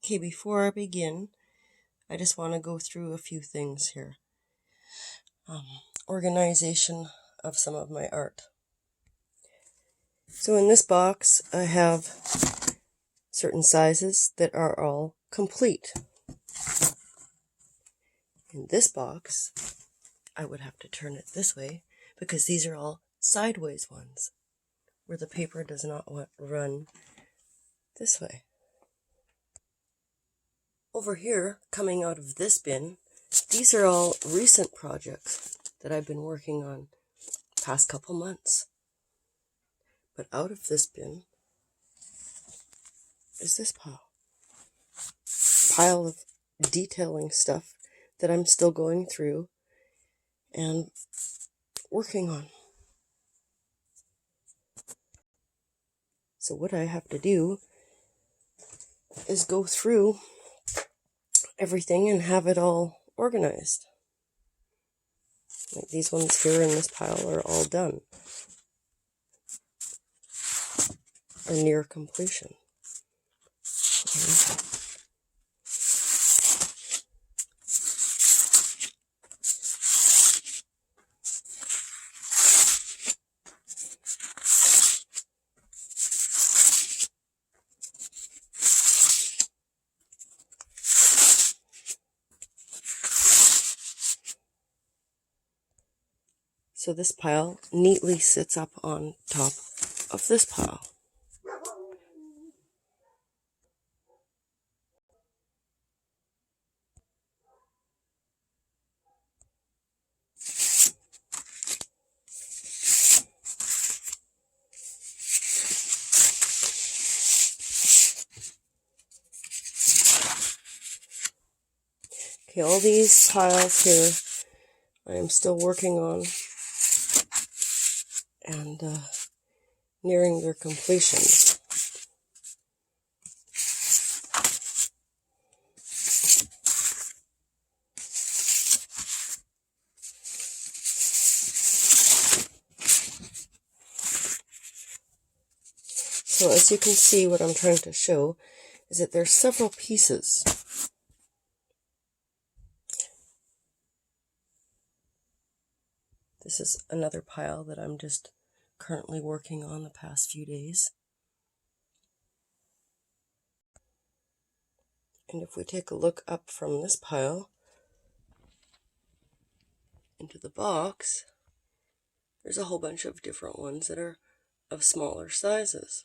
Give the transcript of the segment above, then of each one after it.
Okay, before I begin, I just want to go through a few things here. Organization of some of my art. So in this box, I have certain sizes that are all complete. In this box, I would have to turn it this way because these are all sideways ones where the paper does not run this way. Over here, coming out of this bin, these are all recent projects that I've been working on past couple months. But out of this bin is this pile of detailing stuff that I'm still going through and working on. So what I have to do is go through everything and have it all organized. Like these ones here in this pile are all done or near completion. So this pile neatly sits up on top of this pile. Okay, all these piles here I am still working on and nearing their completion. So as you can see, what I'm trying to show is that there's several pieces. This is another pile that I'm just currently working on the past few days. And if we take a look up from this pile into the box, there's a whole bunch of different ones that are of smaller sizes.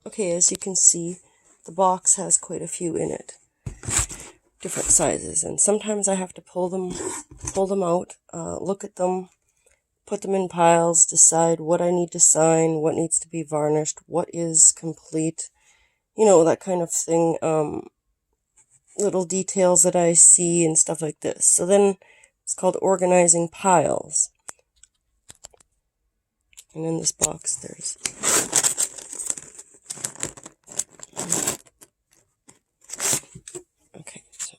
Okay, as you can see, the box has quite a few in it, different sizes, and sometimes I have to pull them out, look at them, put them in piles, decide what I need to sign, what needs to be varnished, what is complete, you know, that kind of thing, little details that I see and stuff like this. So then it's called organizing piles. And in this box there's okay, so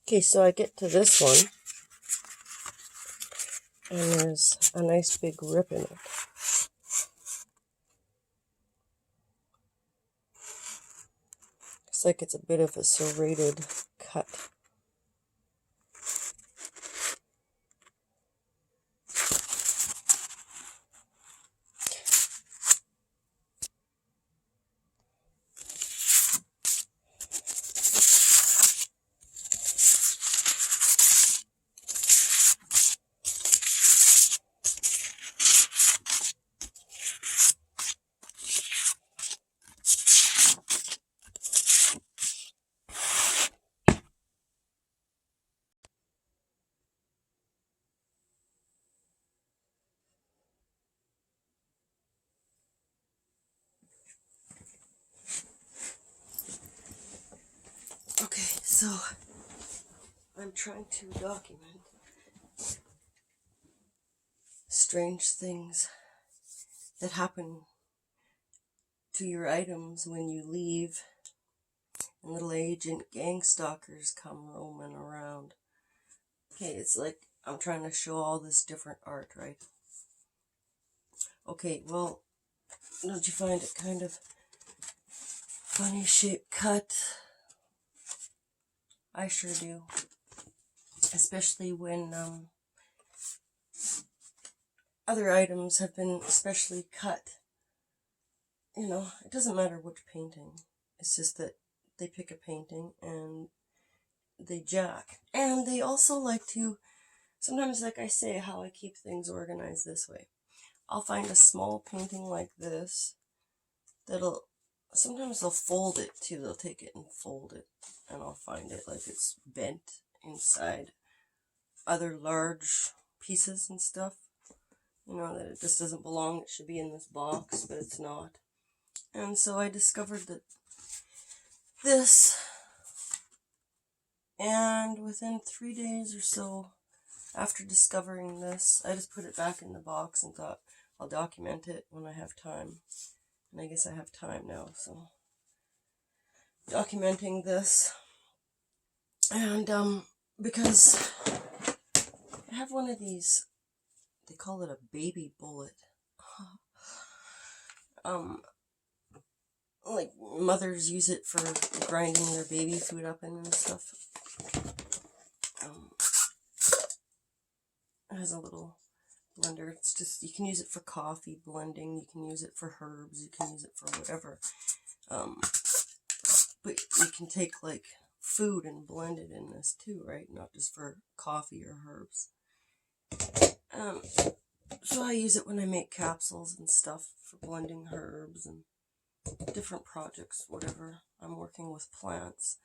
okay, so I get to this one, and there's a nice big rip in it. Looks like it's a bit of a serrated cut. So I'm trying to document strange things that happen to your items when you leave, and little agent gangstalkers come roaming around. Okay, it's like I'm trying to show all this different art, right? Okay, well, don't you find it kind of funny shaped cut? I sure do. Especially when other items have been specially cut. You know, it doesn't matter which painting. It's just that they pick a painting and they jack. And they also like to, sometimes, like I say, how I keep things organized this way. I'll find a small painting like this that'll, sometimes they'll fold it too. They'll take it and fold it, and I'll find it like it's bent inside other large pieces and stuff. You know, that it just doesn't belong. It should be in this box, but it's not. And so I discovered that this, and within 3 days or so after discovering this, I just put it back in the box and thought I'll document it when I have time. And I guess I have time now, so documenting this. And because I have one of these, they call it a baby bullet. Like mothers use it for grinding their baby food up in and stuff. It has a little blender. It's just, you can use it for coffee blending, you can use it for herbs, you can use it for whatever. But you can take like food and blend it in this too, right? Not just for coffee or herbs. So I use it when I make capsules and stuff for blending herbs and different projects, whatever. I'm working with plants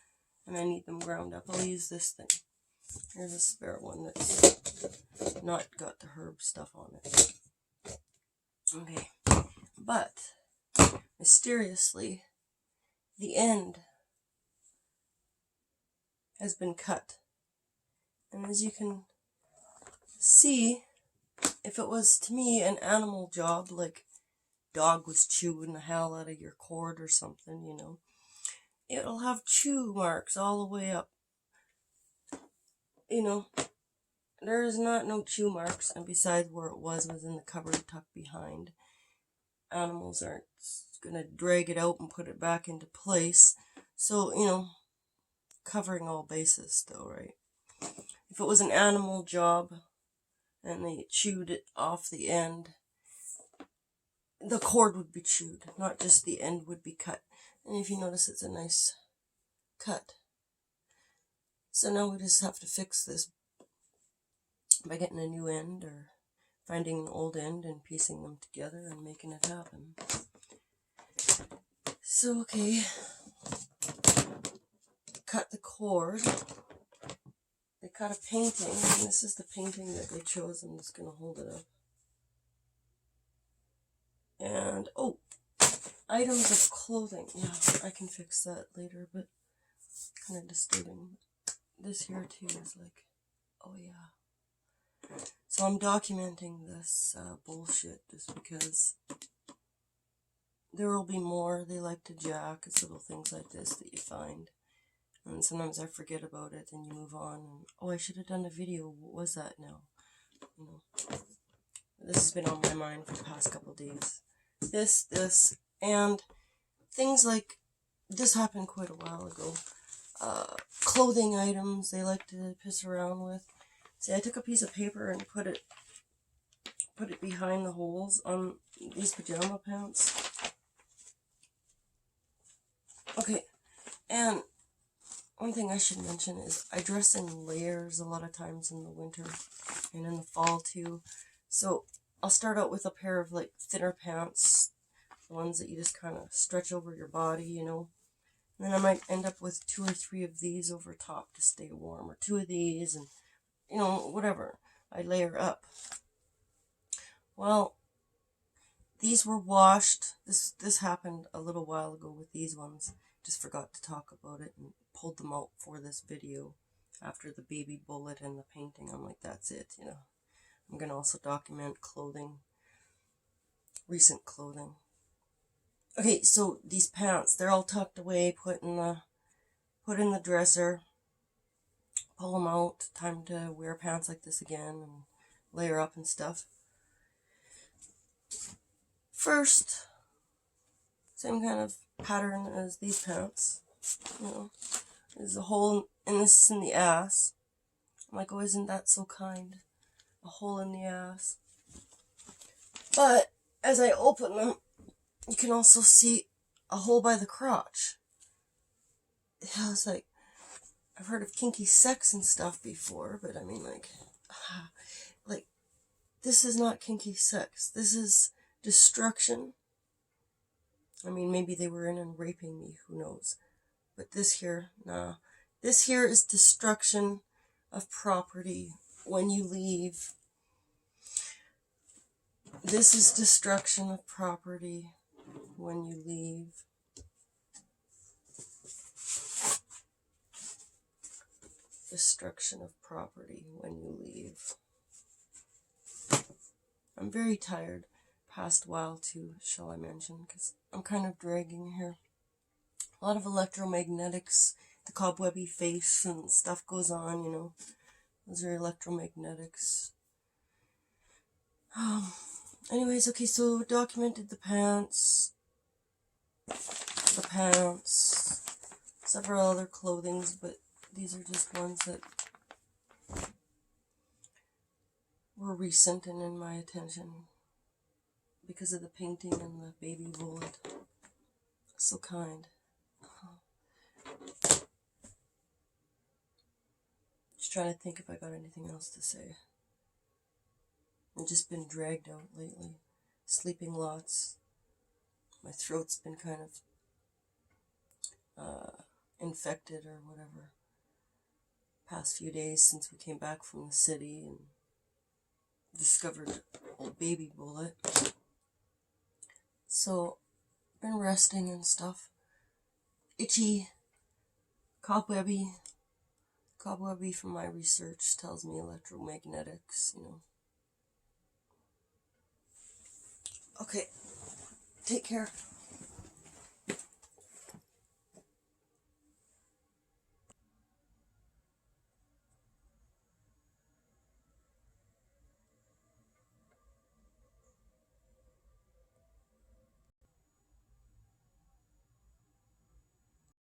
and I need them ground up. I'll use this thing. Here's a spare one that's not got the herb stuff on it. Okay, but mysteriously, the end has been cut. And as you can see, if it was to me an animal job, like dog was chewing the hell out of your cord or something, you know, it'll have chew marks all the way up. You know, there is not no chew marks, and besides where it was in the cupboard tucked behind. Animals aren't gonna drag it out and put it back into place. So, you know, covering all bases still, right? If it was an animal job and they chewed it off the end, the cord would be chewed, not just the end would be cut. And if you notice, it's a nice cut. So now we just have to fix this by getting a new end or finding an old end and piecing them together and making it happen. So, okay, cut the cord. They cut a painting, and this is the painting that they chose. I'm just going to hold it up. And, oh, items of clothing. Yeah, I can fix that later, but kind of disturbing. This here, too, is like, oh, yeah. So I'm documenting this bullshit just because there will be more. They like to jack. It's little things like this that you find. And sometimes I forget about it and you move on. And, oh, I should have done a video. What was that now? You know, this has been on my mind for the past couple of days. This, and things like, this happened quite a while ago. Clothing items they like to piss around with. See, I took a piece of paper and put it behind the holes on these pajama pants. Okay, and one thing I should mention is I dress in layers a lot of times in the winter and in the fall too. So I'll start out with a pair of like thinner pants, the ones that you just kind of stretch over your body, you know. And then I might end up with 2 or 3 of these over top to stay warm, or 2 of these, and you know, whatever. I layer up. Well, these were washed. This happened a little while ago with these ones. Just forgot to talk about it and pulled them out for this video after the baby bullet and the painting. I'm like, that's it, you know. I'm going to also document clothing, recent clothing. Okay, so these pants, they're all tucked away, put in the dresser. Pull them out. Time to wear pants like this again and layer up and stuff. First, same kind of pattern as these pants. You know, there's a hole, and this is in the ass. I'm like, oh, isn't that so kind? A hole in the ass. But as I open them, you can also see a hole by the crotch. Yeah, it's like, I've heard of kinky sex and stuff before, but I mean, like, this is not kinky sex. This is destruction. I mean, maybe they were in and raping me, who knows. But this here, nah. This here is destruction of property when you leave. This is destruction of property when you leave. Destruction of property when you leave. I'm very tired. Past while too, shall I mention, because I'm kind of dragging here. A lot of electromagnetics, the cobwebby face and stuff goes on, you know. Those are electromagnetics. Anyways, okay, so documented the pants, several other clothings, but these are just ones that were recent and in my attention because of the painting and the baby bullet. So kind. Just trying to think if I got anything else to say. I've just been dragged out lately. Sleeping lots. My throat's been kind of infected or whatever. Past few days since we came back from the city and discovered old baby bullet. So, been resting and stuff. Itchy, cobwebby from my research tells me electromagnetics, you know. Okay, take care.